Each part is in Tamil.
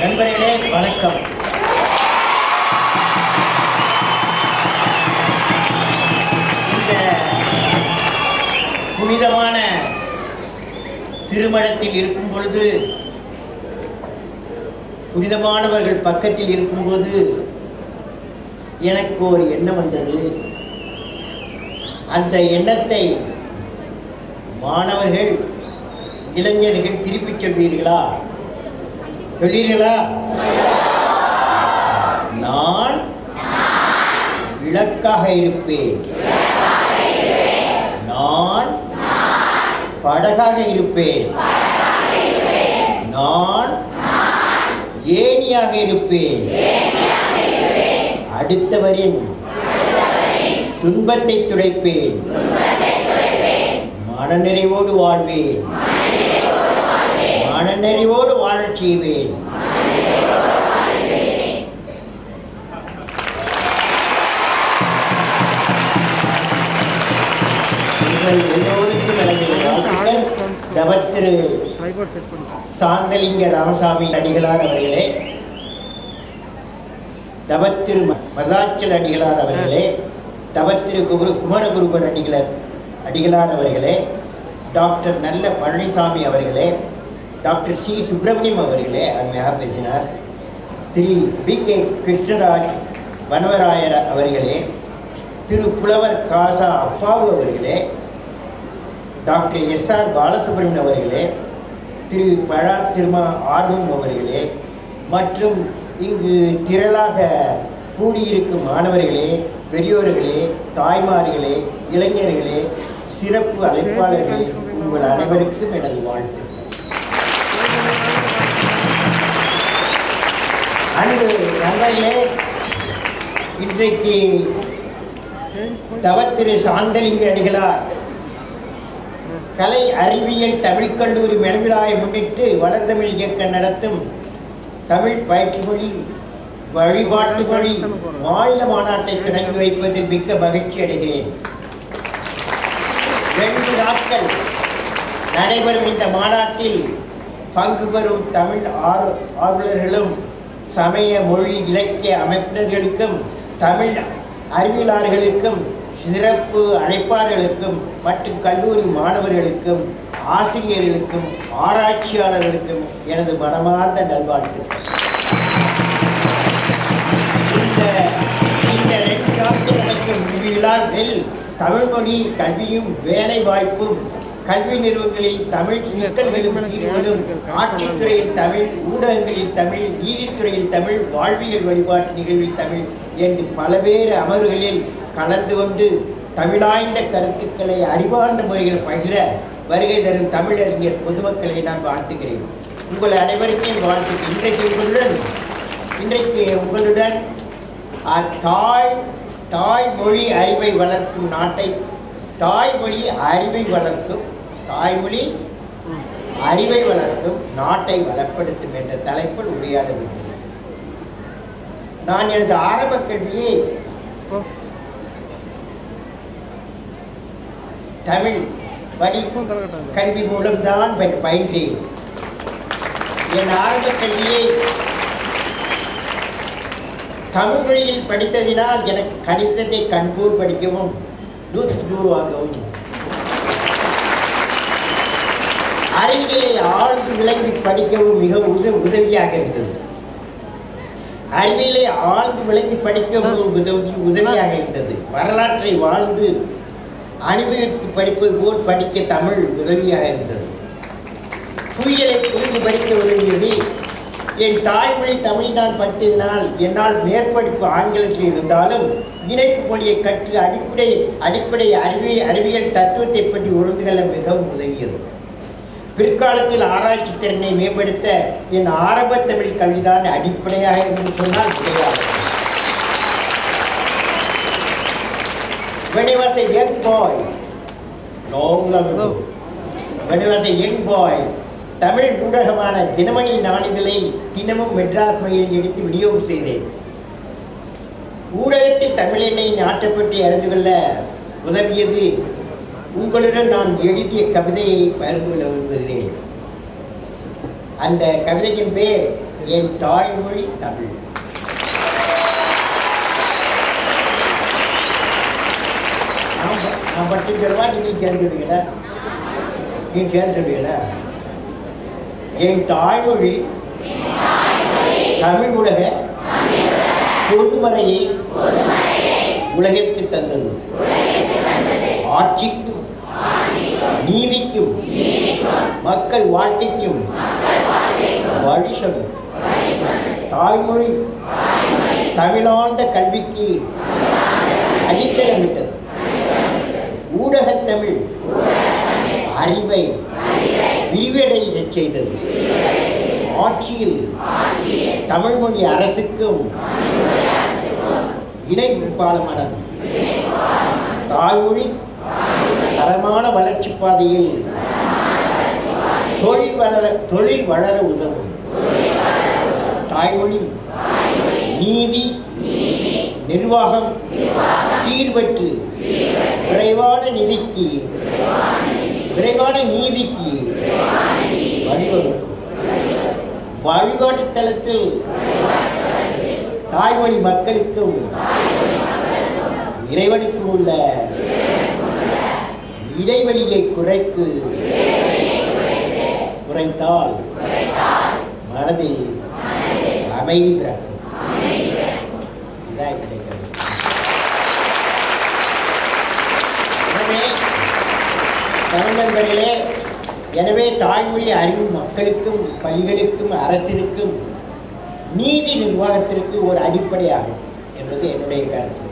நண்பர்களே வணக்கம். இந்த புனிதமான திருமணத்தில் இருக்கும் பொழுது, புனிதமானவர்கள் பக்கத்தில் இருக்கும்போது எனக்கு ஒரு எண்ணம் வந்தது. அந்த எண்ணத்தை மாணவர்கள், இளைஞர்கள் திருப்பிச் சொல்வீர்களா? சொல்வீர்களா? நான் விளக்காக இருப்பேன், நான் படகாக இருப்பேன், நான் ஏணியாக இருப்பேன், அடுத்தவரின் துன்பத்தை துடைப்பேன், மனநிறைவோடு வாழ்வேன், மனநிறைவோடு வாழச் செய்வேன். திரு சாந்தலிங்க ராமசாமி அடிகளார் அவர்களே, தவத்திரு மதாச்சல் அடிகளார் அவர்களே, தவத்திரு குமரகுருபர் அடிகளார் அவர்களே, டாக்டர் நல்ல பழனிசாமி அவர்களே, டாக்டர் சி சுப்பிரமணியம் அவர்களே அருமையாக பேசினார். திரு பி.கே. கிருஷ்ணராஜ் வனவராயர் அவர்களே, திரு புலவர் காசா அப்பாவு அவர்களே, டாக்டர் எஸ்.ஆர். பாலசுப்ரமணியன் அவர்களே, திரு பழா திருமா ஆர்வம் அவர்களே, மற்றும் இங்கு திரளாக கூடியிருக்கும் மாணவர்களே, பெரியோர்களே, தாய்மார்களே, இளைஞர்களே, சிறப்பு அழைப்பாளர்களே, உங்கள் அனைவருக்கும் எனது வாழ்த்து. அன்பு நண்பர்களே, இன்றைக்கு தவத்திரு சாந்தலிங்க அடிகளார் கலை அறிவியல் தமிழ் கல்லூரி மெனவிழாவை முன்னிட்டு வளர்தமிழ் இயக்கம் நடத்தும் தமிழ் பயிற்சி மொழி வழிபாட்டு மொழி மாநில மாநாட்டை தொடங்கி வைப்பதில் மிக்க மகிழ்ச்சி அடைகிறேன். 2 நாட்கள் நடைபெறும் இந்த மாநாட்டில் பங்கு பெறும் தமிழ் ஆர்வலர்களும், சமய மொழி இலக்கிய அமைப்பினர்களுக்கும், தமிழ் அறிவியலாளர்களுக்கும், சிறப்பு அழைப்பாளர்களுக்கும் மற்றும் கல்லூரி மாணவர்களுக்கும், ஆசிரியர்களுக்கும், ஆராய்ச்சியாளர்களுக்கும் எனது மனமார்ந்த நல்வாழ்த்துக்கள். இந்த 2 நாட்கள் நடக்கும் விழாவில் தமிழ்மொழி கல்வியும் வேலை வாய்ப்பும், கல்வி நிறுவனங்களில் தமிழ் சிக்கல்களும் தீர்வுகளும், ஆட்சித்துறையில் தமிழ், ஊடகங்களில் தமிழ், நீதித்துறையில் தமிழ், வாழ்வியல் வழிபாட்டு நிகழ்வில் தமிழ் என்று பல்வேறு அமர்வுகளில் கலந்து கொண்டு தமிழாய்ந்த கருத்துக்களை அறிவார்ந்த முறையில் பகிர வருகை தரும் தமிழறிஞர் பொதுமக்களை நான் வாழ்த்துகிறேன். உங்கள் அனைவருக்கும் வாழ்த்து. இன்றைக்கு உங்களுடன் தாய்மொழி அறிவை வளர்க்கும் நாட்டை, தாய்மொழி அறிவை வளர்க்கும், தாய்மொழி அறிவை வளர்க்கும் நாட்டை வளப்படுத்தும் என்ற தலைப்பில் உரையாட வேண்டும். நான் எனது ஆரம்ப கல்வியை தமிழ் வழி கல்வி மூலம்தான் பயின்றேன். என் ஆரம்ப கல்வியை தமிழ் மொழியில் படித்ததினால் எனக்கு கணிதத்தை கண்கூர் படிக்கவும் 100 வாங்கவும், அறிவியலை ஆழ்ந்து விளங்கி படிக்கவும் மிகவும் உதவியாக இருந்தது. அறிவியலை ஆழ்ந்து விளங்கி படிக்கவும் உதவியாக இருந்தது. வரலாற்றை வாழ்ந்து அனுபவித்து படிப்பது போல் படிக்க தமிழ் உதவியாக இருந்தது. புயலை புரிந்து படிக்க உதவியது. என் தாய்மொழி தமிழ் நான் படித்ததினால் என்னால் மேற்படிப்பு ஆங்கிலத்தில் இருந்தாலும் இணைப்பு மொழியை கற்று அடிப்படை அறிவியல் தத்துவத்தை பற்றி உணர்ந்து கொள்ள மிகவும் உதவியது. பிற்காலத்தில் ஆராய்ச்சி திறனை மேம்படுத்த என் ஆரம்ப தமிழ் கல்விதான் அடிப்படையாக என்று சொன்னால் கிடையாது. When I was a young boy, long ago, when I was a young boy, Tamil ஊடகமான Dinamani நாளிதழை தினமும் மெட்ராஸ் மொழியில் எடுத்து விநியோகம் செய்தேன். ஊடகத்தில் தமிழ் எண்ணெயின் ஆற்றப்பட்டு அறிந்து கொள்ள உதவியது உங்களுடன் நான் எழுதிய கவிதையை பகிர்ந்து கொள்ள விரும்புகிறேன். அந்த கவிதையின் பேர் என் தாய்மொழி தமிழ். நான் மட்டும் சொல்லுவா, நீங்கள் சேர்ந்து சொல்லுவீங்களா? நீங்கள் சேர்ந்து சொல்லுவீங்களா? என் தாய்மொழி தமிழ் உலக பொதுமறையை உலகிற்கு தந்தது. ஆட்சிக்கும் நீதிக்கும் மக்கள் வாழ்க்கைக்கும் வழி சொல்லும். தாய்மொழி தமிழார்ந்த கல்விக்கு அடித்தளமிட்டது. ஊடகத்தமிழ் அறிவை விரிவடைய செய்தது. ஆட்சியில் தமிழ்மொழி அரசுக்கும் இணைப்பு பாலமானது. தாய்மொழி தரமான வளர்ச்சி பாதையில் தொழில் வளர உதவும். தாய்மொழி நீதி நிர்வாகம் சீர்பற்று விரைவான நீதிக்கு வழிவகுக்கும். வழிபாட்டு தளத்தில் தாய்மொழி மக்களுக்கும் இறைவனுக்கும் உள்ள இடைவெளியை குறைத்தால் மனதில் அமைதி பிறக்கும். இதான் கிடைக்கிறது. நண்பர்களே, எனவே தாய்மொழி அறிவு மக்களுக்கும் பள்ளிகளுக்கும் அரசிற்கும் நீதி நிர்வாகத்திற்கு ஒரு அடிப்படையாகும் என்பது என்னுடைய கருத்து.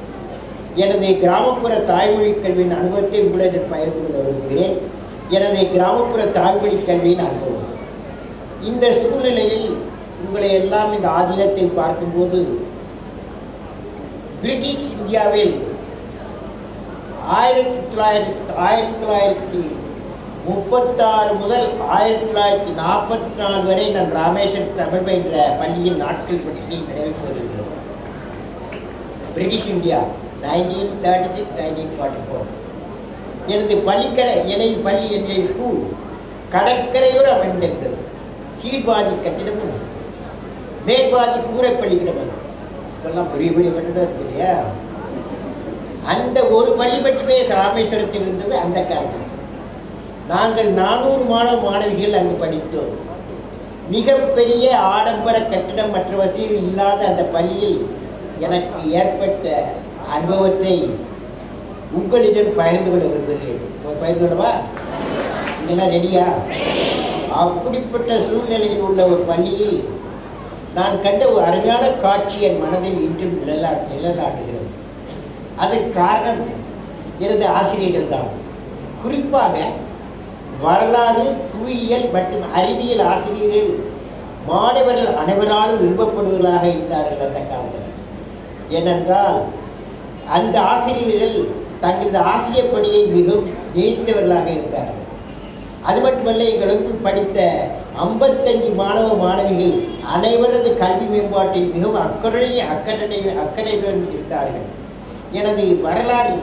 எனது கிராமப்புற தாய்மொழி கல்வியின் அனுபவத்தை உங்களுடன் பகிர்ந்து கொள்ள விரும்புகிறேன். எனது கிராமப்புற தாய்மொழி கல்வியின் அனுபவம். இந்த சூழ்நிலையில் உங்களை எல்லாம் இந்த ஆதீனத்தில் பார்க்கும்போது பிரிட்டிஷ் இந்தியாவில் 1936 முதல் 1944 வரை நான் ராமேஸ்வரம் தமிழ் பயின்ற பள்ளியின் நாட்கள் பற்றி நினைவுக்கு வருகிறது. British India 1936-1944. எனது பள்ளி என்னுடைய ஸ்கூல் கடற்கரையோடு அமைந்திருந்தது. கீழ்பாதி கட்டிடமும் மேற்பாதி கூரை பள்ளிக்கிடமும் இதெல்லாம் பெரிய பெரிய கட்டிடம் இருக்கு இல்லையா? அந்த ஒரு பள்ளி மட்டுமே ராமேஸ்வரத்தில் இருந்தது. அந்த காலத்தில் நாங்கள் 400 மாணவிகள் அங்கு படித்தோம். மிகப்பெரிய ஆடம்பர கட்டிடம் மற்ற வசதிகள் இல்லாத அந்த பள்ளியில் எனக்கு ஏற்பட்ட அனுபவத்தை உங்களிடம் பகிர்ந்து கொள்ள விரும்புகிறேன். பகிர்ந்து கொள்ளவா? இதெல்லாம் ரெடியா? அப்படிப்பட்ட சூழ்நிலையில் உள்ள ஒரு பள்ளியில் நான் கண்ட ஒரு அருமையான காட்சி என் மனதில் இன்றும் நிழலாடுகிறது. அதற்கு காரணம் எனது ஆசிரியர்கள் தான். குறிப்பாக வரலாறு, புவியியல் மற்றும் அறிவியல் ஆசிரியர்கள் மாணவர்கள் அனைவராலும் விரும்பப்படுவதாக இருந்தார்கள் அந்த காலத்தில். ஏனென்றால் அந்த ஆசிரியர்கள் தங்களது ஆசிரியர் பணியை மிகவும் நேசித்தவர்களாக இருந்தார்கள். அது மட்டுமல்ல, எங்களுக்கு படித்த 55 மாணவ மாணவிகள் அனைவரது கல்வி மேம்பாட்டில் மிகவும் அக்கறையுடன் இருந்தார்கள். எனது வரலாறு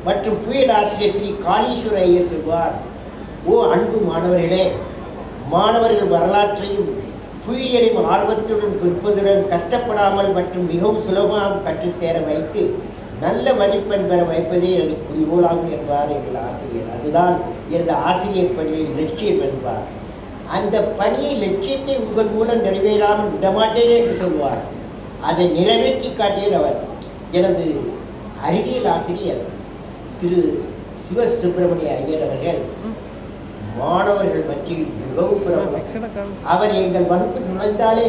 மற்றும் புயல் ஆசிரியர் ஸ்ரீ காளீஸ்வர ஐயர் சொல்வார், ஓ அன்பு மாணவர்களே, மாணவர்கள் வரலாற்றையும் புவியியலையும் ஆர்வத்துடன் கற்பதுடன் கஷ்டப்படாமல் மற்றும் மிகவும் சுலபமாக கற்றுத்தேர வைத்து நல்ல மதிப்பெண் பெற வைப்பதே எனது குறிக்கோளாகும் என்பார் எங்கள் ஆசிரியர். அதுதான் எனது ஆசிரியர் பணியின் லட்சியம் என்பார். அந்த பணியை லட்சியத்தை உங்கள் மூலம் நிறைவேறாமல் விடமாட்டேன் என்று சொல்வார். அதை நிறைவேற்றி காட்டியவர் அவர். எனது அறிவியல் ஆசிரியர் திரு சிவசுப்பிரமணிய ஐயர் அவர்கள் மாணவர்கள் மத்தியில் மிகவும் பிரபலம். அவர் எங்கள் வகுப்பு நுழைந்தாலே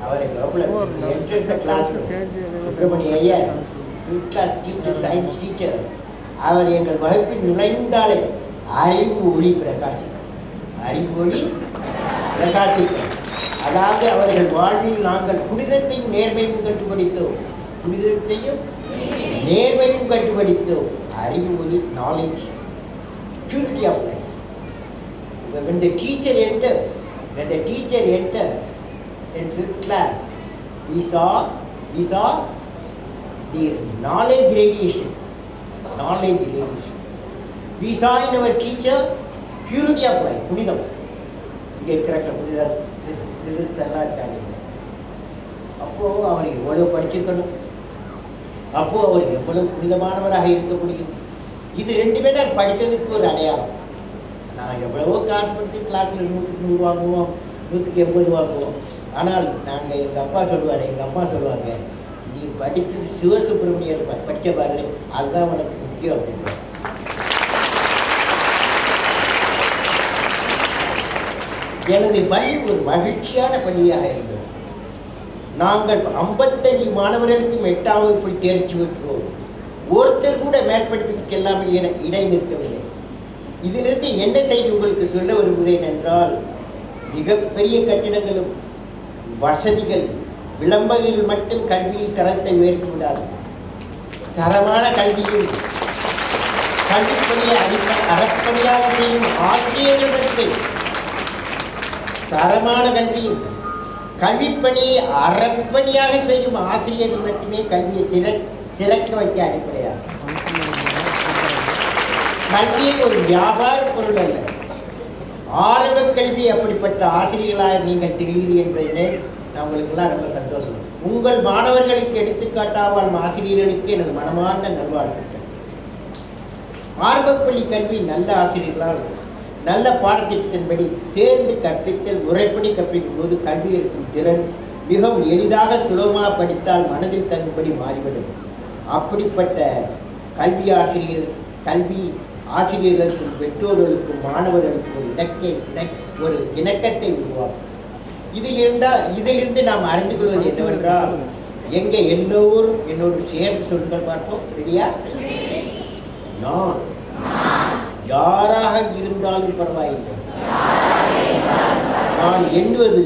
அவரை Subramania Iyer class teacher, science teacher, அவர் எங்கள் வகுப்பில் நுழைந்தாலே அறிவு ஒளி பிரகாசிக்கும். அதாவது அவர்கள் வாழ்வில் நாங்கள் புனிதத்தையும் நேர்மையும் கட்டுப்படுத்தோம். அறிவு ஒளி, knowledge, purity of life. When the teacher enters in 5th class, we saw the knowledge radiation. We saw in our teacher purity of life, புனிதம். இங்கே இருக்கிற புனிதர் எல்லாம் இருக்காங்க. அப்போது அவர் எவ்வளோ படிச்சிருக்கணும், அப்போது அவர் எவ்வளவு புனிதமானவராக இருக்க முடியும். இது ரெண்டுமே நான் படித்ததுக்கு ஒரு அடையாளம். நான் எவ்வளவோ கிளாஸ் படித்து கிளாஸில் 100 வாங்குவோம், 180 வாங்குவோம். ஆனால் நாங்கள் எங்கள் அப்பா சொல்லுவார், எங்கள் அம்மா சொல்லுவாங்க, நீ படித்தது சிவசுப்பிரமணியர் படித்த பாரு, அதுதான் உனக்கு முக்கியம் அப்படின்னு. எனது பள்ளி ஒரு மகிழ்ச்சியான பள்ளியாக இருந்தது. நாங்கள் 55 மாணவர்களுக்கும் 8ஆம் வகுப்பில் தேர்ச்சி பெற்றோம். ஒருத்தர் கூட மேற்படிப்புக்கு செல்லாமல் என இடை நிற்கவில்லை. இதிலிருந்து என்ன செய்தி உங்களுக்கு சொல்ல வருகிறேன் என்றால், மிகப்பெரிய கட்டிடங்களும் வசதிகள் விளம்பரங்கள் மட்டும் கல்வியில் தரத்தை உயர்த்தி விடாது. தரமான கல்வியும் கல்விப்பணியை அறப்பணியாக செய்யும் ஆசிரியர்கள் மட்டுமே, தரமான கல்வியும் கல்விப்பணியை அறப்பணியாக செய்யும் ஆசிரியர்கள் மட்டுமே கல்வியை சிறக்க வைக்க அடிப்படையாகும். கல்வியை ஒரு வியாபார பொருள் அல்ல. ஆரம்ப கல்வி அப்படிப்பட்ட ஆசிரியர்களாக நீங்கள் திகழ்கிறீர்கள் என்பதிலே நான் உங்களுக்கெல்லாம் ரொம்ப சந்தோஷம். உங்கள் மாணவர்களுக்கு எடுத்துக்காட்டாவால் ஆசிரியர்களுக்கு எனது மனமார்ந்த நல்வாழ்த்துக்கள். ஆரம்பப்பள்ளி கல்வி நல்ல ஆசிரியர்களால் நல்ல பாடத்திட்டத்தின்படி தேர்ந்து கற்பித்தல் முறைப்படி கற்பிக்கும் போது கல்வி இருக்கும் திறன் மிகவும் எளிதாக சுலபமாக படித்தால் மனதில் தங்கும்படி மாறிவிடும். அப்படிப்பட்ட கல்வி ஆசிரியர்களுக்கும் பெற்றோர்களுக்கும் மாணவர்களுக்கும் ஒரு இணக்கத்தை உருவாக்கும். இதிலிருந்து நாம் அறிந்து கொள்வது என்னவென்றால், எங்க எல்லோரும் என்னோடு சேர்ந்து சொல்லுங்கள் பார்ப்போம். சரியா? நான் யாராக இருந்தாலும் பரவாயில்லை, நான் எண்ணுவது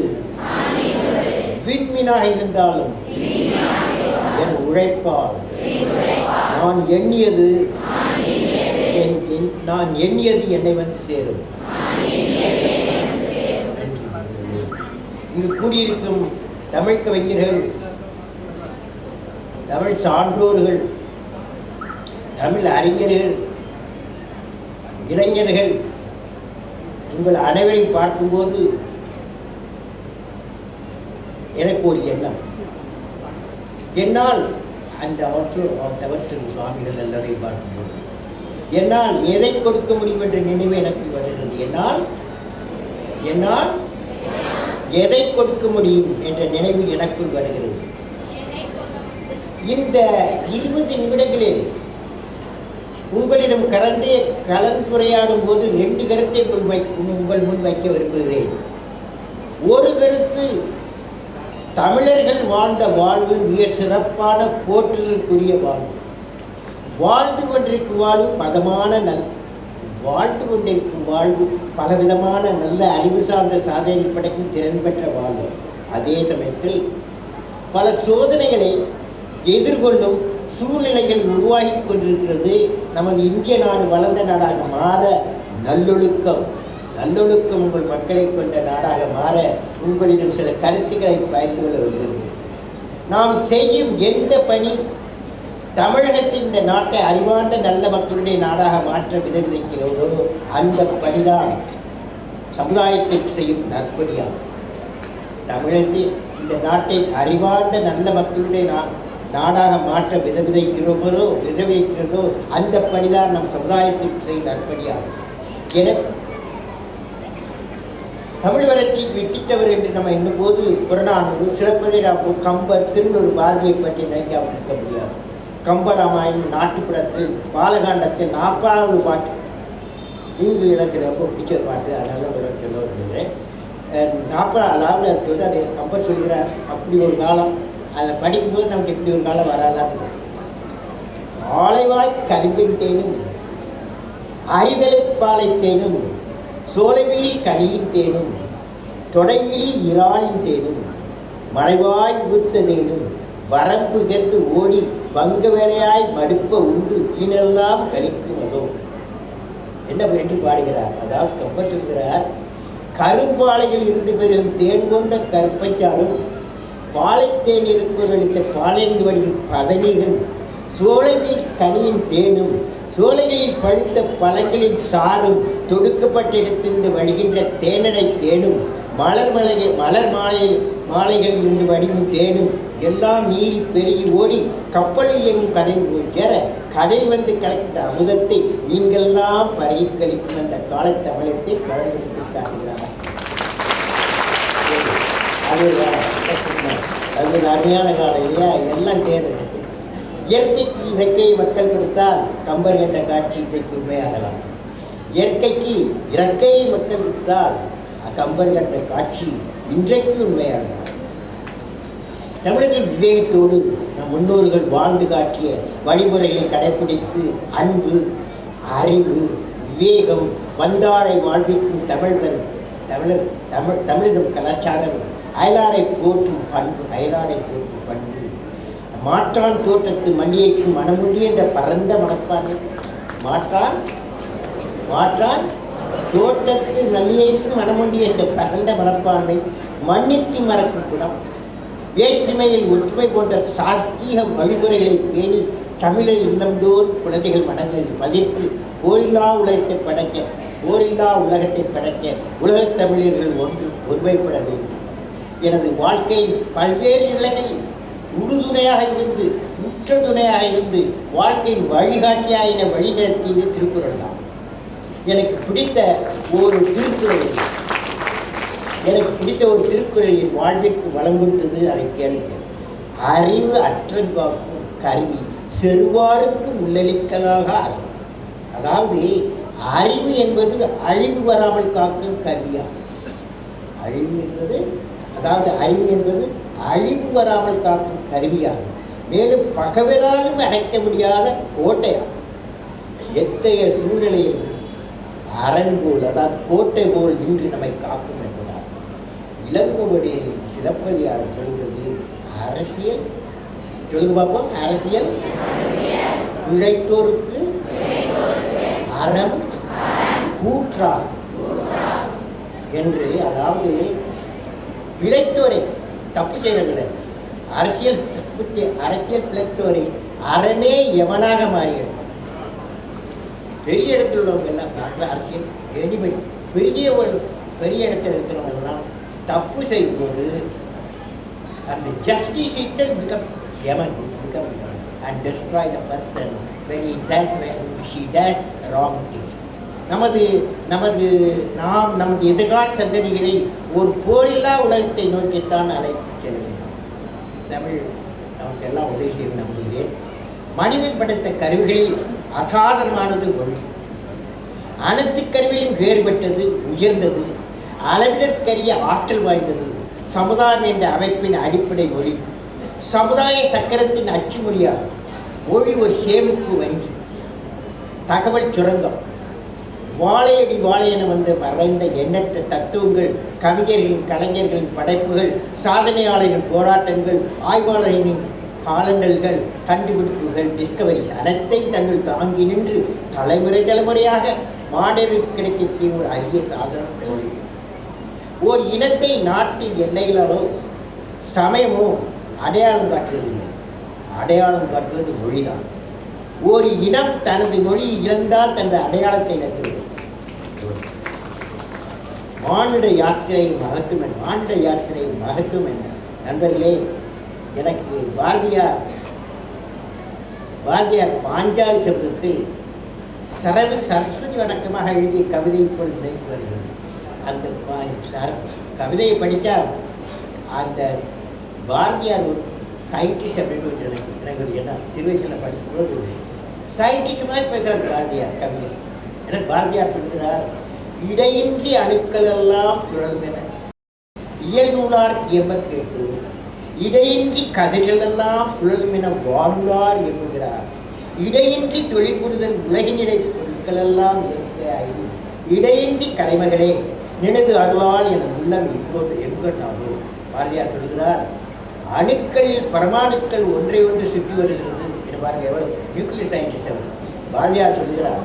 விண்மீனாக இருந்தாலும் என் உழைப்பால் நான் எண்ணியது என்னை வந்து சேரும். இங்கு கூடியிருக்கும் தமிழ் கவிஞர்கள், தமிழ் சான்றோர்கள், தமிழ் அறிஞர்கள், இளைஞர்கள், உங்கள் அனைவரையும் பார்க்கும்போது எனக்கு ஒரு எண்ணம். என்னால் அந்த தவற்று சுவாமிகள் எல்லாரையும் பார்க்கும்போது என்னால் எதை கொடுக்க முடியும் என்ற நினைவு எனக்கு வருகிறது. என்னால் எதை கொடுக்க முடியும் என்ற நினைவு எனக்குள் வருகிறது. இந்த 20 நிமிடங்களில் உங்களிடம் கலந்துரையாடும் போது 2 கருத்தை உங்கள் முன் வைக்க விரும்புகிறேன். ஒரு கருத்து, தமிழர்கள் வாழ்ந்த வாழ்வு மிக சிறப்பான போற்றுதலுக்குரிய வாழ்வு. வாழ்ந்து கொண்டிருக்கும் வாழ்வு பலவிதமான நல்ல அறிவு சார்ந்த சாதனை படைக்கும் திறன் பெற்ற வாழ்வு. அதே சமயத்தில் பல சோதனைகளை எதிர்கொள்ளும் சூழ்நிலைகள் உருவாகி கொண்டிருக்கிறது. நமது இந்திய நாடு வளர்ந்த நாடாக மாற நல்லொழுக்கம் உங்கள் மக்களை கொண்ட நாடாக மாற உங்களிடம் சில கருத்துக்களை பகிர்ந்து கொள்ள வருகிறது. நாம் செய்யும் எந்த பணி தமிழகத்தில் இந்த நாட்டை அறிவார்ந்த நல்ல மக்களுடைய நாடாக மாற்ற விதைக்கிறதோ அந்த பணிதான் சமுதாயத்திற்கு செய்யும் நற்பணியாகும். தமிழகத்தில் இந்த நாட்டை அறிவார்ந்த நல்ல மக்களுடைய நாடாக மாற்ற விதைக்கிறதோ அந்த பணிதான் நம் சமுதாயத்திற்கு செய்யும் நற்பணியாகும். என தமிழ் வளர்ச்சியை விட்டிட்டவர் என்று நம்ம என்னும் போது புறநானூறு, சிலப்பதிகாரம், கம்பர், திருநூறு, பாரதியை பற்றி நினைக்காமல் இருக்க முடியாது. கம்பராமாயணம் நாட்டுப்புறத்தில் பாலகாண்டத்தில் 40வது பாட்டு இங்கு எனக்கு ரொம்ப பிடிச்ச பாட்டு, அதனால உனக்கு சொல்லுறேன். 40 அதாவது அது சொல்ல கம்பர் சொல்கிறார், அப்படி ஒரு காலம் அதை படிக்கும்போது நமக்கு இப்படி ஒரு காலம் வராதான். ஆலைவாய் கரும்பின் தேனும் அரிதலைப்பாலை தேனும் சோலைவில் கனியின் தேனும் தொடையில் இறாலின் தேனும் மலைவாய் ஊத்த தேனும் வரம்பு கெட்டு ஓடி பங்க வேலையாய் மடுப்ப உண்டு வீணெல்லாம் கழிக்குமதோ என்ன என்று பாடுகிறார். அதாவது கம்பர் சொல்கிறார், கரும்பாலையில் இருந்து பெறும் தேன் கொண்ட கற்பைச்சாலும் பாலைத்தேன் இருப்பவர்களுக்கு பாலைந்து வடியும் பதனிகள் சோலைவில் கனியின் தேனும் சோலைகளில் பழுத்த பழங்களின் சாரும் தொடுக்கப்பட்ட இடத்திலிருந்து வழிகின்ற தேனடை தேனும் மலர் மாலைகள் இருந்து வடிவும் தேனும் எல்லாம் மீறி பெருகி ஓடி கப்பலில் இயங்கும் கதையில் போய் சேர கதை வந்து கலக்கிற அமுதத்தை நீங்கள்லாம் பருகி கழிக்கும் அந்த காலத்தமிழத்தை பழமெடுத்து காட்டுகிறார். அது அருமையான காலம் இல்லையா? எல்லாம் தேடுது. இயற்கைக்கு இறக்கையை மக்கள் கொடுத்தால் கம்பர் என்ற காட்சி இன்றைக்கு உண்மையாகலாம். இயற்கைக்கு இறக்கையை மக்கள் கொடுத்தால் கம்பர் என்ற காட்சி இன்றைக்கு உண்மையாகலாம். தமிழர்கள் விவேகத்தோடு நம் முன்னோர்கள் வாழ்ந்து காட்டிய வழிமுறைகளை கடைப்பிடித்து அன்பு, அறிவு, விவேகம் வந்தாரை வாழ்விக்கும் தமிழகம் கலாச்சாரம் அயலாரை போற்றும் பண்பு மாற்றான் தோற்றத்து மல்லிகைக்கும் மனமுண்டு என்ற பரந்த மனப்பான்மை மாற்றான் தோட்டத்து மல்லிகைக்கும் மனமுண்டு என்ற பரந்த மனப்பான்மை மன்னித்து மறக்கும் குணம் வேற்றுமையில் ஒற்றுமை போன்ற சாத்திக வழிமுறைகளை பேணி தமிழர் இல்லந்தோர் குழந்தைகள் மனங்களில் பதித்து போரில்லா உலகத்தை படைக்க உலகத் தமிழர்கள் ஒருமைப்பட வேண்டும். எனது வாழ்க்கையின் பல்வேறு நிலைகளில் உறுதுணையாக இருந்து உற்ற துணையாக இருந்து வாழ்க்கையின் வழிகாட்டியாக வழிநடத்தியது திருக்குறள் தான். எனக்கு பிடித்த ஒரு திருக்குறளின் வாழ்விற்கு வளம் கொடுத்தது அதை கேளுங்கள். அறிவு அற்றல் காக்கும் கருவி செருவாருக்கு உள்ளளிக்கலாக அறிவு. அதாவது அறிவு என்பது அழிவு வராமல் காக்கும் கருவியாகும். அறிவு என்பது அழிவு வராமல் காக்கும் கருவியாகும். மேலும் பகவராலும் அடைக்க முடியாத கோட்டையாகும். எத்தகைய சூழ்நிலையில் அரண் போல், அதாவது கோட்டை போல் நின்று நம்மை காக்கும் என்பதால் இளங்கோவடியில் சிலப்பதிகாரம் சொல்கிறது அரசியல். சொல்லுங்க பார்ப்போம். அரசியல் உழைத்தோருக்கு அறம் கூற்றா என்று, அதாவது பிழைத்தோரை தப்பு செய்தவில்லை, அரசியல் பிழைத்தோரை அறமே எவனாக மாறியது. பெரிய இடத்தில் உள்ளவங்க எல்லாம் நாட்டில் அரசியல் எனிபடி பெரிய இடத்தில் இருக்கிறவங்கெல்லாம் தப்பு செய்யும்போது அந்த justice itself become and destroy the person when she does wrong things. நமது எதிர்கால சந்ததிகளை ஒரு போரில்லா உலகத்தை நோக்கித்தான் அழைத்து செல்ல வேண்டும். தமிழ் நமக்கு எல்லாம் உதவி செய்து நம்புகிறேன். மனிதன் படைத்த கருவிகளில் அசாதாரணமானது மொழி. அனைத்து கருவியிலும் வேறுபட்டது, உயர்ந்தது, அளவிற்கரிய ஆற்றல் வாய்ந்தது சமுதாயம் என்ற அமைப்பின் அடிப்படை மொழி. சமுதாய சக்கரத்தின் அச்சு மொழியாகும். மொழி ஒரு சேமிப்பு வங்கி, தகவல் சுரங்கம். வாழையடி வாழையென வந்து மறைந்த எண்ணற்ற தத்துவங்கள், கவிஞர்களின் கலைஞர்களின் படைப்புகள், சாதனையாளர்களின் போராட்டங்கள், ஆய்வாளர்களின் காலண்டல்கள், கண்டுபிடிப்புகள், டிஸ்கவரிஸ் அனைத்தையும் தங்கள் தாங்கி நின்று தலைமுறையாக மாடலுக்கு கிடைக்கக்கூடிய ஒரு அரிய சாதனம் மொழி. ஓர் இனத்தை நாட்டு எல்லைகளாலோ சமயமோ அடையாளம் காட்டுவதில்லை. அடையாளம் காட்டுவது மொழிதான். ஒரு இனம் தனது மொழி இழந்தால் தனது அடையாளத்தை இழக்கிறது. மானுட யாத்திரையின் மகத்துவம் என்ன நண்பர்களே? எனக்கு பாரதியார் பாஞ்சாலி சப்தத்தில் சரஸ்வதி வணக்கமாக எழுதிய கவிதை போல் நினைத்து வருகிறது. அந்த கவிதையை படித்தா அந்த பாரதியார் ஒரு சயின்டிஸ்ட் அப்படின்னு எனக்கு என்ன சிறு வயசில் படிக்கும்போது சயின்டிஸ்ட் மாதிரி பேசுகிறார் பாரதியார் கவிதை. எனக்கு பாரதியார் சொல்கிறார், இடையின்றி அணுக்கள் எல்லாம் சுழல்கின இயல்நூலார் எம்பர் கேட்டு இடையின்றி கதைகள் எல்லாம் சுழலும் என வாழ்ந்தார் என்கிறார். இடையின்றி தொழில் புரிதல் உலகினிடை பொருட்கள் எல்லாம் இயற்கையாய் இடையின்றி கலைமகளே நினைது அருளால் என உள்ளம் இப்போது எண்கண்ணாதோ. பாரதியார் சொல்கிறார், அணுக்களில் பரமாணுக்கள் ஒன்றை ஒன்று சுற்றி வருகிறது என்று பாருங்க, எவ்வளவு நியூக்ளியர் சயின்டிஸ்ட் அவர். பாரதியார் சொல்கிறார்,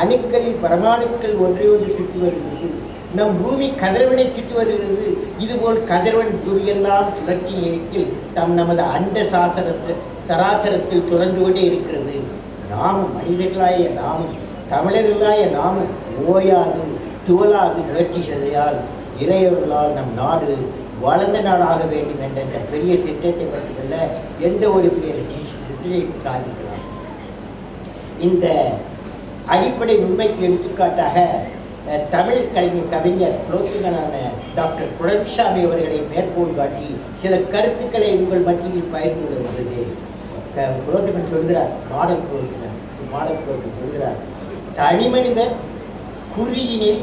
அணுக்களில் பரமாணுக்கள் ஒன்றை ஒன்று சுற்றி வருகிறது. நம் பூமி கதிரவனை சுற்றி வருகிறது. இதுபோல் கதிரவன் பூமியெல்லாம் சுழற்சி இயக்கில் நமது அண்ட சராசரத்தில் சுழன்று கொண்டே இருக்கிறது. நாமும் மனிதர்களாய நாமும் தமிழர்களாய நாமும் ஓயாது துவலாது நிகழ்ச்சி செய்தால் இறையொருளால் நம் நாடு வளர்ந்த நாடாக வேண்டும் என்ற இந்த பெரிய திட்டத்தை பற்றியுள்ள எந்த ஒரு திட்டத்தையும் சாதிக்கலாம். இந்த அடிப்படை உண்மைக்கு எடுத்துக்காட்டாக தமிழ் கவிஞர் புலோத்துங்கனான டாக்டர் குலசாமி அவர்களை மேற்கோள் காட்டி சில கருத்துக்களை உங்கள் மத்தியில் பகிர்ந்து கொள்கிறேன். புலோத்துங்கன் சொல்கிறார், மாடல் புலோத்துங்கன் சொல்கிறார், தனி மனிதர் குறியினில்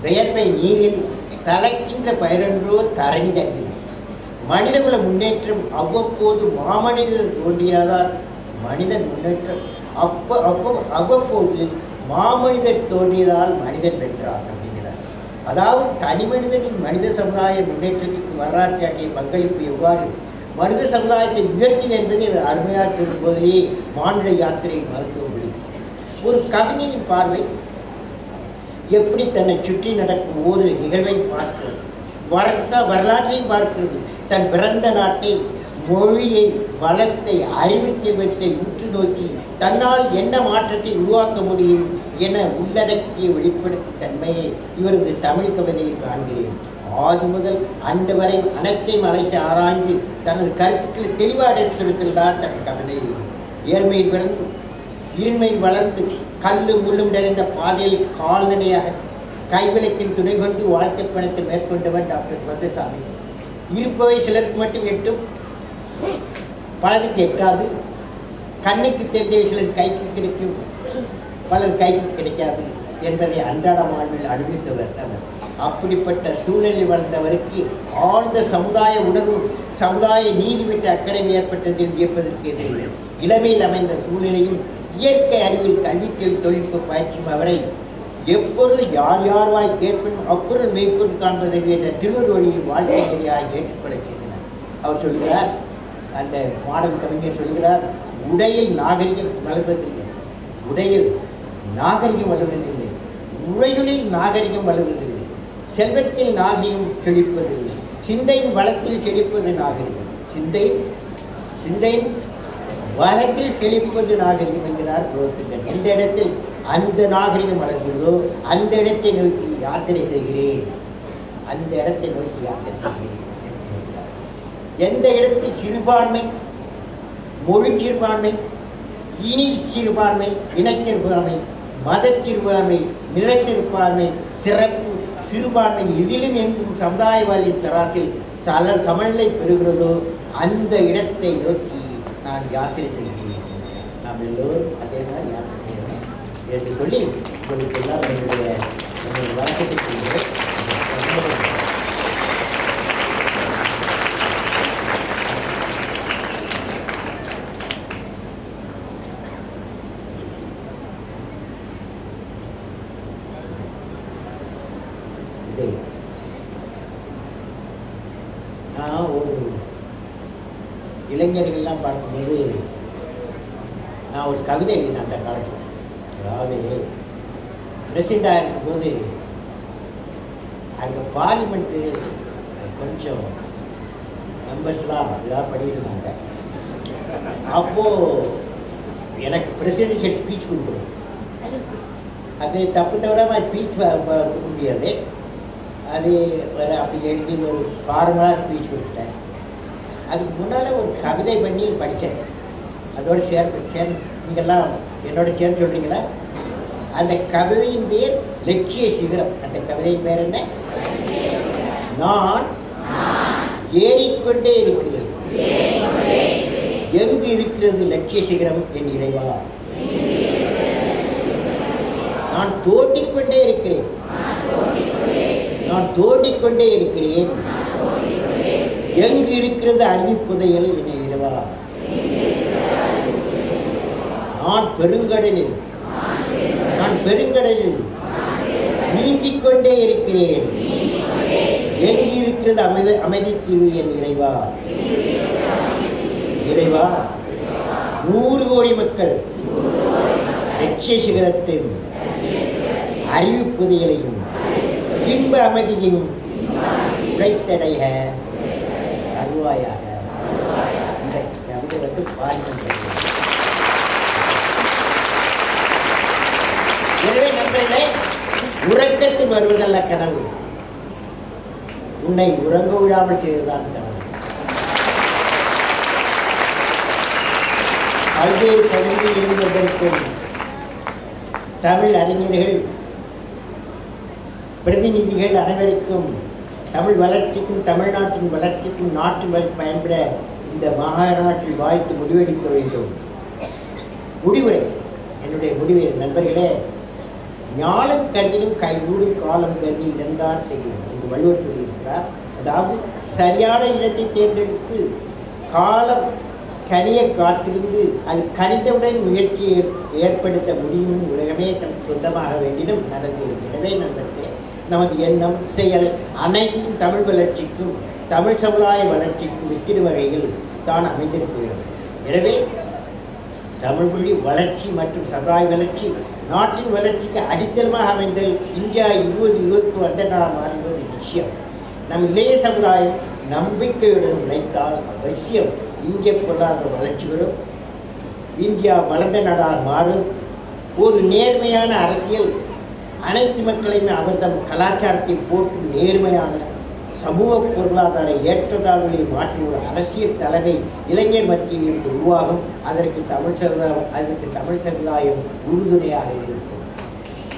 வியர்வை நீரில் தளக்கின்ற பயிரன்றோ தரணி தண்ணி. மனிதகுல முன்னேற்றம் அவ்வப்போது மாமனிதர் தோன்றியதால் மனிதன் முன்னேற்றம் அவ்வப்போது மாமனிதர் தோன்றியதால் மனிதன் வென்றார் அப்படிங்கிறார். அதாவது தனி மனிதனின் மனித சமுதாய முன்னேற்றத்திற்கு வரலாற்றாற்றிய பங்களிப்பு எவ்வாறு மனித சமுதாயத்தை உயர்த்தின என்பதை அருமையாக சொல்லும்போதே மானுட யாத்திரை மருத்துவ மொழி. ஒரு கவிஞனின் பார்வை எப்படி தன்னை சுற்றி நடக்கும் ஒரு நிகழ்வை பார்க்கிறது, வரலாற்றையும் பார்க்கிறது, தன் பிறந்த நாட்டை, மொழியை, வளத்தை, அறிவுத்திறத்தை உற்று நோக்கி தன்னால் என்ன மாற்றத்தை உருவாக்க முடியும் என உள்ளடக்கிய வெளிப்படுத்தும் தன்மையை இவரது தமிழ் கவிதையில் காண்கிறேன். ஆதி முதல் அன்று வரை அனைத்தையும் அலைசி ஆராய்ந்து தனது கருத்துக்களை தெளிவாக எடுத்திருக்கிறார் தன் கவிதையில். ஏழ்மையில் பிறந்து இருமையில் வளர்ந்து கல்லு முள்ளும் நிறைந்த பாதையில் கால்நடையாக கைவிளக்கின் துணை கொண்டு வாழ்க்கை பணத்தை மேற்கொண்டவர் டாக்டர் குலசாமி. இருப்பவை சிலருக்கு மட்டும் எட்டும், பலருக்கு எட்டாது. கண்ணுக்கு தெரிந்த சிலர் கைக்கு கிடைக்கும், பலர் கைக்கு கிடைக்காது என்பதை அன்றாட வாழ்வில் அனுபவித்தவர் அவர். அப்படிப்பட்ட சூழலில் வளர்ந்தவருக்கு ஆழ்ந்த சமுதாய உணர்வு, சமுதாய நீதி பெற்ற அக்கறை ஏற்பட்டதில் வியப்பதற்கு எதிரில்லை. இளமையில் அமைந்த சூழ்நிலையும் இயற்கை அறிவில் கல்விக்கல் தொழில்நுட்ப பயிற்சியும் அவரை எப்பொருள் யார் யார்வாய் கேட்பனும் அப்பொருள் மெய்ப்பொருள் காண்பதை என்ற திருவள்ளுவழியில் வாழ்க்கை நெறியாக ஏற்றுக்கொள்ள செய்தனர். அவர் சொல்கிறார், அந்த மாடல் கவிஞர் சொல்கிறார், உடையில் நாகரிகம் வளர்வதில்லை, உடையில் நாகரிகம் வளர்வதில்லை, உரைகளில் நாகரிகம் வளர்வதில்லை, செல்வத்தில் நாகரிகம் செழிப்பதில்லை, சிந்தையின் வளத்தில் செழிப்பது நாகரிகம், சிந்தையின் வளத்தில் செழிப்பது நாகரிகம் என்கிறார் புலோத்துங்கன். எந்த இடத்தில் அந்த நாகரிகம் வளர்கிறதோ அந்த இடத்தை நோக்கி யாத்திரை செய்கிறேன், அந்த இடத்தை நோக்கி யாத்திரை செய்கிறேன் என்று சொல்கிறார். எந்த இடத்தில் சிறுபான்மை, மொழி சிறுபான்மை, இனி சிறுபான்மை, இனச்சிறுபான்மை, மத சிறுபான்மை, நில சிறுபான்மை, சிறப்பு சிறுபான்மை இதிலும் எங்கும் சமுதாயவாதியின் தராசில் சமநிலை பெறுகிறதோ அந்த இடத்தை நோக்கி நான் யாத்திரை செய்கிறேன். நாம் எல்லோரும் அதே மாதிரி யாத்திரை செய்யணும் என்று சொல்லி உங்களுக்கு எல்லாம் என்னுடைய வழக்கத்தை செய்கிறேன். நான் ஒரு இளைஞர்கள்லாம் பார்க்கும்போது நான் ஒரு கவிதை எழுதினேன் அந்த காலத்தில். அதாவது பிரசிடண்டாக இருக்கும்போது அங்கே பார்லிமெண்ட்டு கொஞ்சம் மெம்பர்ஸ்லாம் இதெல்லாம் பண்ணியிருந்தாங்க. அப்போது எனக்கு பிரசிடென்ஷியல் ஸ்பீச் கொடுக்கணும். அது தப்பு தவிர ஸ்பீச் கொடுக்க முடியாது. அது அப்படி எழுதி ஒரு ஃபார்மலாக ஸ்பீச் கொடுத்துட்டேன். அதுக்கு முன்னால் ஒரு கவிதை பண்ணி படித்தேன். அதோடு நீங்கள்லாம் என்னோட சேர்ந்து சொல்கிறீங்களா? அந்த கவிதையின் பேர் லட்சிய சிகரம். அந்த கவிதையின் பேர் என்ன? நான் ஏறிக்கொண்டே இருக்கிறேன், எங்கு இருக்கிறது லட்சிய சிகரம் என் இறைவா? நான் தோண்டிக்கொண்டே இருக்கிறேன், நான் தோண்டிக்கொண்டே இருக்கிறேன், எங்கு இருக்கிறது அறிவிப்புதையல் என் இறைவா? நான் பெருங்கடலில் நீந்திக் கொண்டே இருக்கிறேன், எங்கு இருக்கிறது அமைதித்தீவு என் இறைவா? இறைவா, 100 கோடி மக்கள் லட்சிய சிகரத்தின் அறிவிப்புதைகளையும் இன்ப அமைதியையும் உழைத்தடைய அருவாயாக. இந்த கவிதை பார்லிமெண்ட். எனவே நண்பர்களே, உறக்கத்தில் வருவதல்ல கனவு, உன்னை உறங்க விடாமல் செய்ததான் தவறு. பல்வேறு பகுதியில் இருந்ததற்கும் தமிழ் அறிஞர்கள் பிரதிநிதிகள் அனைவருக்கும் தமிழ் வளர்ச்சிக்கும் தமிழ்நாட்டின் வளர்ச்சிக்கும் நாட்டின் பயன்பட இந்த மாநாட்டில் வாய்த்து முடிவெடுக்க வேண்டும். முடிவுரை, என்னுடைய முடிவுரை நண்பர்களே, ஞானம் கருதினும் கைகூடும் காலம் கருதி இடந்தான் செய்யும் என்று வள்ளுவர் சொல்லியிருக்கிறார். அதாவது சரியான இடத்தை தேர்ந்தெடுத்து காலம் கனிய காத்திருந்து அது கனிந்தவுடன் முயற்சியை ஏற்படுத்த முடியும். உலகமே நம் சொந்தமாக வேண்டினும் நடந்தது. எனவே நண்பர்களே, நமது எண்ணம் செயல் அனைத்தும் தமிழ் வளர்ச்சிக்கும் தமிழ் சமுதாய வளர்ச்சிக்கும் வித்திடும் வகையில் தான் அமைந்திருக்க வேண்டும். எனவே தமிழ் மொழி வளர்ச்சி மற்றும் சமுதாய வளர்ச்சி நாட்டின் வளர்ச்சிக்கு அடித்தளமாக அமைந்தல் இந்தியா 2020 வந்த நாள் மாறுவது நிச்சயம். நம் இளைய சமுதாயம் நம்பிக்கையுடன் உழைத்தால் அவசியம் இந்திய பொருளாதார வளர்ச்சி வரும், இந்தியா வளர்ந்த நாடாக மாறும். ஒரு நேர்மையான அரசியல் அனைத்து மக்களையுமே அவர்தம் கலாச்சாரத்தை போற்றும் நேர்மையான சமூக பொருளாதார ஏற்றத்தாழ்வுகளை மாற்றி ஒரு அரசியல் தலைமை இளைஞர் மத்தியில் இருந்து உருவாகும். அதற்கு தமிழ் சமுதாயம் உறுதுணையாக இருக்கும்.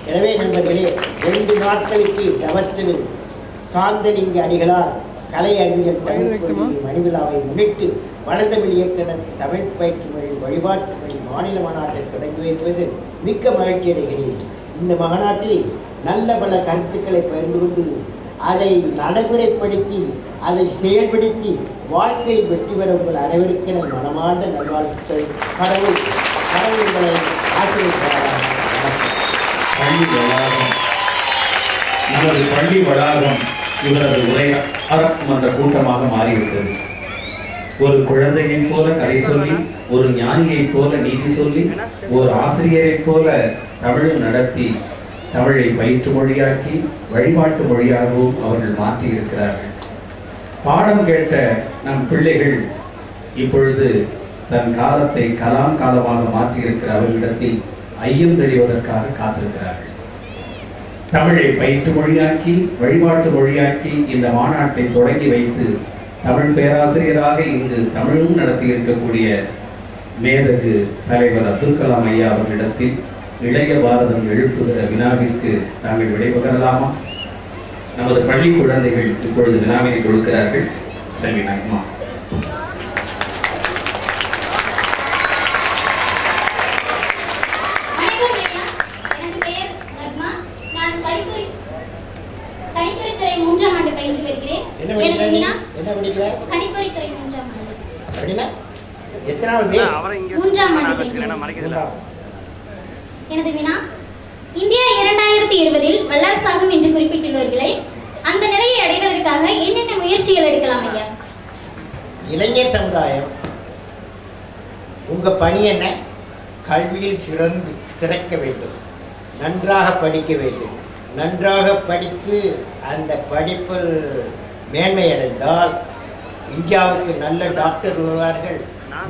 எனவே நண்பர்களே, 2 நாட்களுக்கு தவத்தில் சாந்தலிங்க அடிகளார் கலை அறிவியல் தமிழ் மணிவிழாவை முன்னிட்டு வளர்ந்தமிழ் இயக்குனர் தமிழ் பயிற்சி மொழி வழிபாட்டு மொழி மாநில மாநாட்டை தொடங்கி வைப்பது மிக்க மகிழ்ச்சி அடைகிறேன். இந்த மாநாட்டில் நல்ல பல கருத்துக்களை பகிர்ந்து கொண்டு அதை நடைமுறைப்படுத்தி அதை செயல்படுத்தி வாழ்க்கையில் வெற்றி பெற உங்கள் அனைவருக்கு மனமார்ந்த நல்வாழ்த்துக்கள். கடவுள்களை ஆசிரியர் நமது பள்ளி வளாகம் இவரது உரையாற்றும் அந்த கூட்டமாக மாறிவிட்டது. ஒரு குழந்தையைப் போல கதை சொல்லி, ஒரு ஞானியைப் போல நீதி சொல்லி, ஒரு ஆசிரியரைப் போல தமிழ் நடத்தி தமிழை பயிற்று மொழியாக்கி வழிபாட்டு மொழியாகவும் அவர்கள் மாற்றி இருக்கிறார்கள். பாடம் கேட்ட நம் பிள்ளைகள் இப்பொழுது தன் காலத்தை கலாம் காலமாக மாற்றியிருக்கிற அவர்களிடத்தில் ஐயம் தெளிவதற்காக காத்திருக்கிறார்கள். தமிழை பயிற்று மொழியாக்கி வழிபாட்டு மொழியாக்கி இந்த மாநாட்டை தொடங்கி வைத்து தமிழ் பேராசிரியராக இங்கு தமிழும் நடத்தி இருக்கக்கூடிய மேதகு தலைவர் அப்துல் கலாம் ஐயா அவர்களிடத்தில் இளைய பாரதம் எழுப்புகிற வினாவிற்கு நாங்கள் விடைபெறலாமா? நமது பள்ளி குழந்தைகள் இப்பொழுது வினாவினை கொடுக்கிறார்கள். செல்வி நக்மா. கணிப்பொறித்துறை 3ஆம் ஆண்டு பயின்று வருகிறேன். கணிப்பொறித்துறை 3ஆம் ஆண்டு. அப்படினா எத்தனாவது? 3ஆம் ஆண்டு பயின்று. எனது வினா, இந்தியா 2020 வல்லரசாகும் என்று குறிப்பிட்டுள்ளவர்களை அந்த நிலையை அடைவதற்காக என்னென்ன முயற்சிகள் எடுக்கலாம் ஐயா? இளைஞர் சமுதாயம் உங்க பணி என்ன? கல்வியில் சிறக்க வேண்டும், நன்றாக படிக்க வேண்டும். நன்றாக படித்து அந்த படிப்பில் மேன்மை அடைந்தால் இந்தியாவுக்கு நல்ல டாக்டர் வருவார்கள்,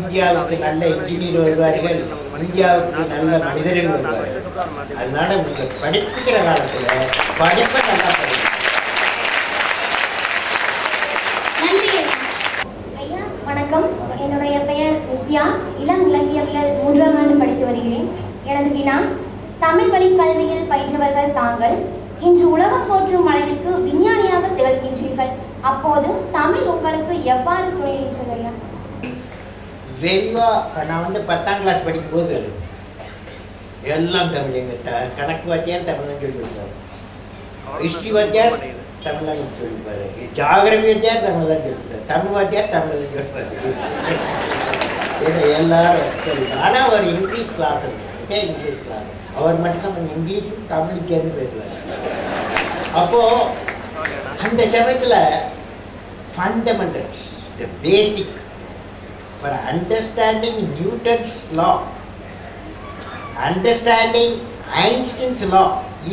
இந்தியாவுக்கு நல்ல இன்ஜினியர் வருவார்கள், இந்தியாவுக்கு நல்ல மனிதர்கள் வருவார்கள். அதனால நீங்க படிப்புக்கிற காலத்துல படிப்பை நல்லா படிக்கும். நன்றி ஐயா. வணக்கம், என்னுடைய பெயர் நித்யா. இளம் இலக்கியவியல் 3ஆம் ஆண்டு படித்து வருகிறேன். எனது வினா, தமிழ் வழி கல்வியில் பயின்றவர்கள் தாங்கள் இன்று உலகம் போற்றும் அளவிற்கு விஞ்ஞானியாக திகழ்கின்றீர்கள். அப்போது தமிழ் உங்களுக்கு எவ்வாறு துணை நின்றது ஐயா? நான் 10ஆம் கிளாஸ் படிக்கும்போது எல்லாம் தமிழ். எங்கள் கணக்கு வாத்தியார் தமிழ் தான் சொல்லி கொடுப்பாரு, ஹிஸ்ட்ரி வாத்தியார் தமிழ் தான் சொல்லி கொடுப்பாரு, ஜியாகிரபி வாத்தியார் தமிழ் தான் சொல்லி கொடுப்பாரு, தமிழ் வாத்தியார் தமிழ் தான் சொல்லி கொடுப்பாரு. எல்லாரும் சரி. ஆனால் அவர் இங்கிலீஷ் கிளாஸ் இருக்கு, இங்கிலீஷ் கிளாஸ் அவர் மட்டும் இங்கிலீஷும் தமிழ் சேர்ந்து பேசுவார். அப்போது அந்த சமயத்தில் fundamentals, the basic for understanding Newton's law, understanding Einstein's law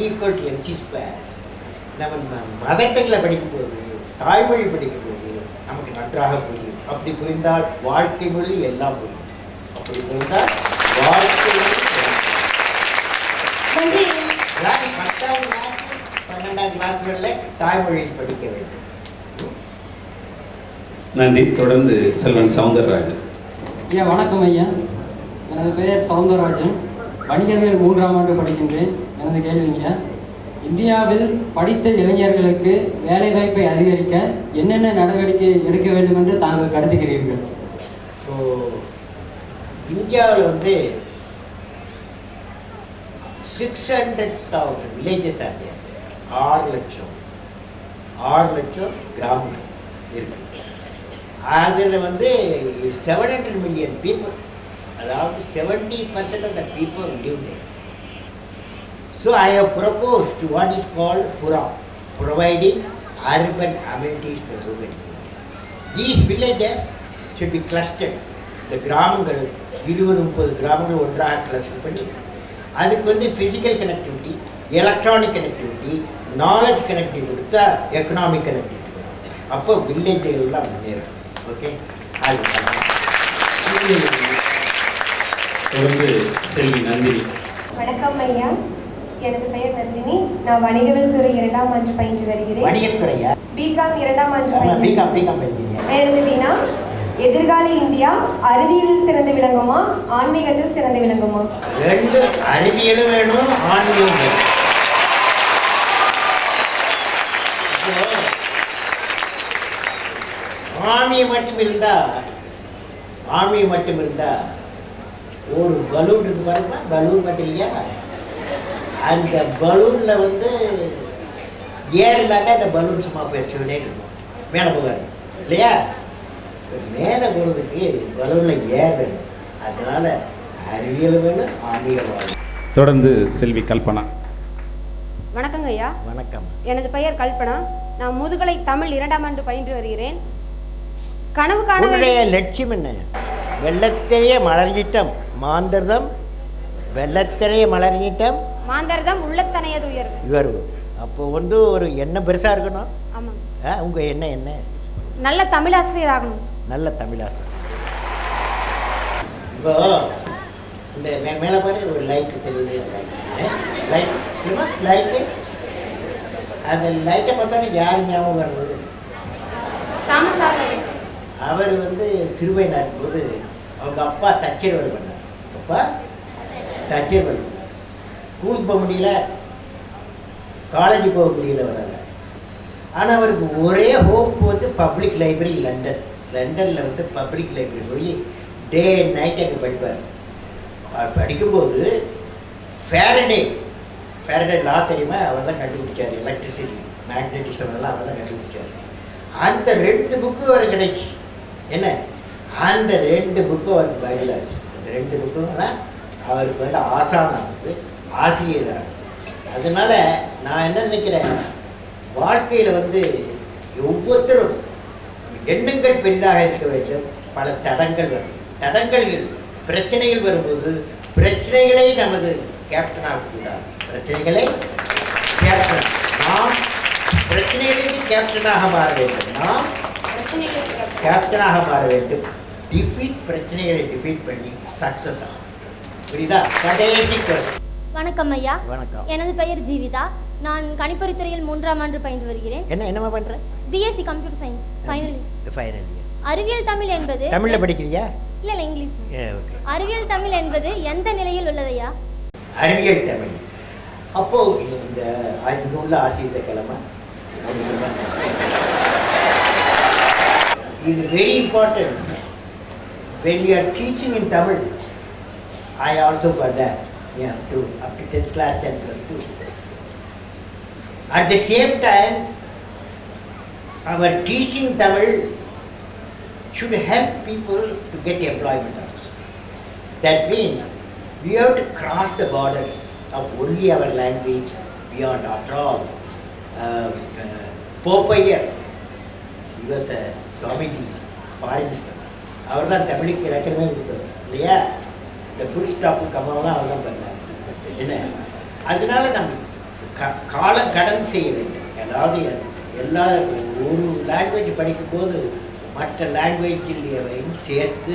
equal to mc square. நம்ம மதட்டங்களை படிக்கும்போது, தாய்மொழி படிக்கும்போது நமக்கு நன்றாக புரியும். அப்படி புரிந்தால் வாழ்க்கை மொழி எல்லாம் புரியும். அப்படி புரிந்தால் வாழ்க்கை மொழி 10ஆம் கிளாஸ் 12ஆம் கிளாஸ்களில் தாய்மொழியில் படிக்க வேண்டும். நன்றி. தொடர்ந்து செல்வன் சவுந்தரராஜன். ஐயா வணக்கம் ஐயா. எனது பெயர் சவுந்தரராஜன். வணிகவியல் 3ஆம் ஆண்டு படிக்கின்றேன். எனது கேள்விங்க, இந்தியாவில் படித்த இளைஞர்களுக்கு வேலைவாய்ப்பை அதிகரிக்க என்னென்ன நடவடிக்கை எடுக்க வேண்டும் என்று தாங்கள் கருதுகிறீர்கள்? ஸோ இந்தியாவில் வந்து 600,000 வில்லேஜஸ் ஆகுது. 6 லட்சம் கிராமங்கள் இருக்கு. அதில் வந்து 700 million people, அதாவது 70% of the people live there. So I have proposed to what is called PURA, providing urban amenities for rural area. These villages should be clustered. இந்த கிராமங்கள் 20-30 கிராமங்கள் ஒன்றாக கிளஸ்டர் பண்ணி அதுக்கு வந்து physical connectivity, electronic connectivity, knowledge connectivity கொடுத்தா எக்கனாமிக் கனெக்டிவிட்டி கொடுக்கும். அப்போ வில்லேஜுகள்லாம் முன்னேறும். ஓகே, அது தொடர்ந்து செல்வி நந்தினி. வணக்கம் ஐயா. எனது பெயர் நந்தினி. நான் வணிகவியல் துறை 2ஆம் ஆண்டு பயின்று வருகிறேன். வணிகத்துறையா? பிகாம் 2ஆம் ஆண்டு பிகாம் படிக்கிறீங்க. எனது வினா, எதிர்கால இந்தியா அறிவியலில் சிறந்து விளங்குமா, ஆன்மீகத்தில் சிறந்து விளங்குமா? ரெண்டு, அறிவியலும் வேணும், ஆன்மீகம் வேணும். ஆன்மீகம் மட்டும் இருந்தா ஒரு பலூன் இருக்கு பாருங்க, பலூன் பார்த்துருக்கியா? அந்த பலூன்ல வந்து ஏறலாட்டா அந்த பலூன் சும்மா போயிடுச்சுனே இருக்கும், மேலே போகாது இல்லையா? மேலே போகிறதுக்கு பலூனில் ஏற வேணும். அதனால அறிவியல் வேணும், ஆன்மீகம் வேணும். தொடர்ந்து செல்வி கல்பனா. வணக்கங்க ஐயா. வணக்கம். எனது பெயர் கல்பனா. நான் முதுகலை தமிழ் 2ஆம் ஆண்டு பயின்று வருகிறேன். கனவு காண உன்னுடைய லட்சியம் என்ன? வெள்ளத்திலேயே மலர்கிட்டம் மாந்தர்தம், வெள்ளத்திலேயே மலர்கிட்டம் மாந்தர்தம் உள்ளத்தனையது உயர்வு. உயர்வு. அப்போ வந்து ஒரு எண்ணம் பெருசாக இருக்கணும். ஆமாம். உங்கள் எண்ணம் என்ன? நல்ல தமிழாசிரியர் ஆகணும். நல்ல தமிழாசிரியர். இப்போ இந்த மேலே பாரு, ஒரு லைட்டு தெரியுது. லைட்டு அந்த லைட்டை பார்த்தோன்னே யார் ஞாபகம் வருது? Thomas Alva. அவர் வந்து சிறுவயனாக இருக்கும்போது அவங்க அப்பா தச்சர் வேலை பண்ணார். அப்பா தச்சர் வேலை பண்ணார். ஸ்கூலுக்கு போக முடியல, காலேஜுக்கு போக முடியல வராங்க. ஆனால் அவருக்கு ஒரே ஹோப் வந்து பப்ளிக் லைப்ரரி லண்டனில் வந்து பப்ளிக் லைப்ரரி போய் டே அண்ட் நைட் அங்கே படிப்பார். படிக்கும்போது ஃபேரடே லா தெரியுமா? அவர் தான் கண்டுபிடிச்சார். எலக்ட்ரிசிட்டி, மேக்னட்டிசம் எல்லாம் அவர் தான் கண்டுபிடிச்சார். அந்த 2 புக்கு அவர் கிடைச்சி என்ன, அந்த 2 புக்கும் அவருக்கு பைபிள் ஆயிடுச்சு. அந்த 2 புக்கும் தான் அவருக்கு வந்து ஆசானானது, ஆசிரியரானது. அதனால நான் என்ன நினைக்கிறேன், வாழ்க்கையில் வந்து ஒவ்வொருத்தரும் எண்ணங்கள் பெரிதாக இருக்க வேண்டும். பல தடங்கள் வரும். பிரச்சனைகள் வரும்போது பிரச்சனைகளை நமது கேப்டனாக கூடாது. நாம் பிரச்சனைகளுக்கு கேப்டனாக மாற வேண்டும். பிரச்சனைகளை டிஃபீட் பண்ணி சக்ஸஸ் ஆகும். புரியுதா? கடைசி வணக்கம் ஐயா. வணக்கம். எனது பெயர் ஜீவிதா. நான் கணிப்பொறி துறையில் 3ஆம் ஆண்டு பயின்று வருகிறேன். என்னமா பண்ற? BSc computer science final year. அறிவியல் தமிழ் என்பது தமிழ்ல படிக்கிறியா? இல்ல இங்கிலீஷ். ஓகே. அறிவியல் தமிழ் என்பது எந்த நிலையில் உள்ளதையா? அறிவியல் தமிழ். அப்போ இந்த இங்க உள்ள ஆசிரியர் கிழமை இது very important. when you are teaching in Tamil, I also for that, up to 10th class, 10+2. At the same time, our teaching Tamil should help people to get employment also. That means we have to cross the borders of only our language beyond. After all, Popeye, he was a Swamiji, foreign. அவர் தான் தமிழுக்கு இலக்கணமே கொடுத்தவர் இல்லையா? இந்த ஃபுல் ஸ்டாப்பு கம்மாவெல்லாம் அவர் தான் பண்ணார். என்ன, அதனால நம்ம காலம் கடந்து செய்ய வேண்டும். அதாவது எல்லா ஒரு லாங்குவேஜ் படிக்கும்போது மற்ற லாங்குவேஜில் சேர்த்து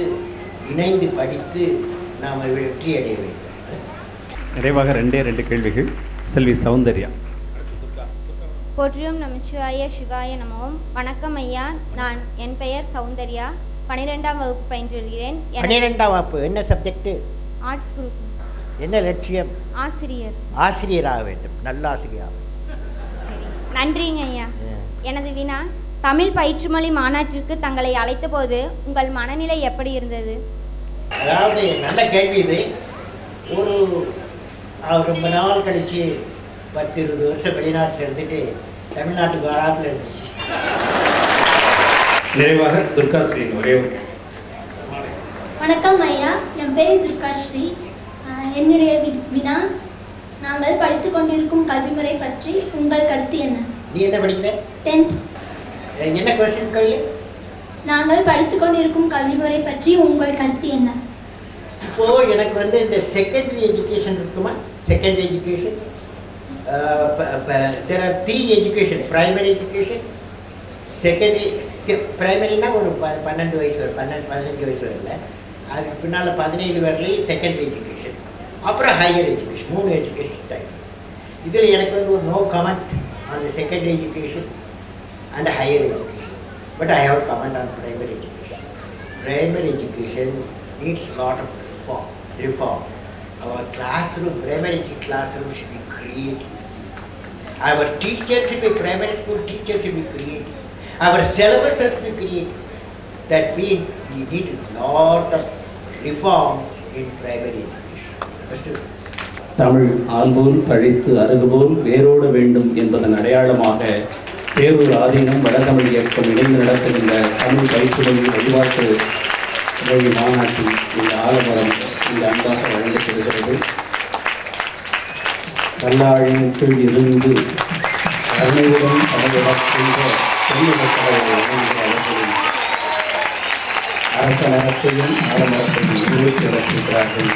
இணைந்து படித்து நாம் வெற்றி அடைய வேண்டும். நிறைவாக 2 கேள்விகள். செல்வி சௌந்தர்யா. போற்றியும் நமச்சிவாய சிவாய நமவும். வணக்கம் ஐயா, என் பெயர் சௌந்தர்யா, 12ஆம் வகுப்பு பயின்று வருகிறேன். 12ஆம் வகுப்பு. என்ன சப்ஜெக்ட்? Arts group. என்ன லட்சியம்? ஆசிரியர். ஆசிரியராக வேண்டும், நல்ல ஆசிரியர். சரி, நன்றிங்க ஐயா. எனது வினா, தமிழ் பயிற்றுமொழி மாநாட்டிற்கு தங்களை அழைத்த போது உங்கள் மனநிலை எப்படி இருந்தது? அதாவது நல்ல கேள்வி இது. ரொம்ப நாள் கழித்து 10-20 வருஷம் வெளிநாட்டில் இருந்துட்டு தமிழ்நாட்டுக்கு வராமல் இருந்துச்சு. நிறைவாக துர்காஸ்ரீ ஒரே வணக்கம் ஐயா, என் பேர் துர்காஸ்ரீ. என்னுடைய வினா, நாங்கள் படித்து கொண்டிருக்கும் கல்வி முறை பற்றி உங்கள் கருத்து என்ன? நீ என்ன படிக்கிற? 10th. என்ன கொஸ்டின் கேள்வி? நாங்கள் படித்து கொண்டிருக்கும் கல்வி முறை பற்றி உங்கள் கருத்து என்ன? இப்போ எனக்கு இந்த செகண்டரி எஜுகேஷன் இருக்குமா? Secondary education, there are 3 education: primary education, secondary. பிரைமரினா ஒரு 12 வயசு 15 வயசு இல்லை, அதுக்கு பின்னால் 17 வரலையும் செகண்டரி எஜுகேஷன், அப்புறம் ஹையர் எஜுகேஷன். 3 education type. இதில் எனக்கு ஒரு no comment on the secondary education and higher education, but I have comment on primary education. Primary education needs a lot of reform. Our classroom, primary classroom should be created. Our teachers should be, primary school teachers should be created. Our syllabus has to be created. That means we need a lot of reform in primary education. Understood? Tamil ஆல்போல் தழைத்து அருகுபோல் வேரோட வேண்டும் என்பதன் அடையாளமாக பேரூர் ஆதீனம் வடதமிழ் இயக்கம் இணைந்து நடத்துகின்ற தமிழ் பயிற்றுமொழி வழிபாட்டு மொழி மாநாட்டில் இந்த ஆலமரம் இந்த அன்பாக வழங்கப்படுகிறது. கல்லாழின் கீழ் இருந்து கருணையுடன் அவர்களிடக்கின்ற அரச நகத்தையும் ஆலமரத்தையும் நிறைவேற்றி வருகிறார்கள்.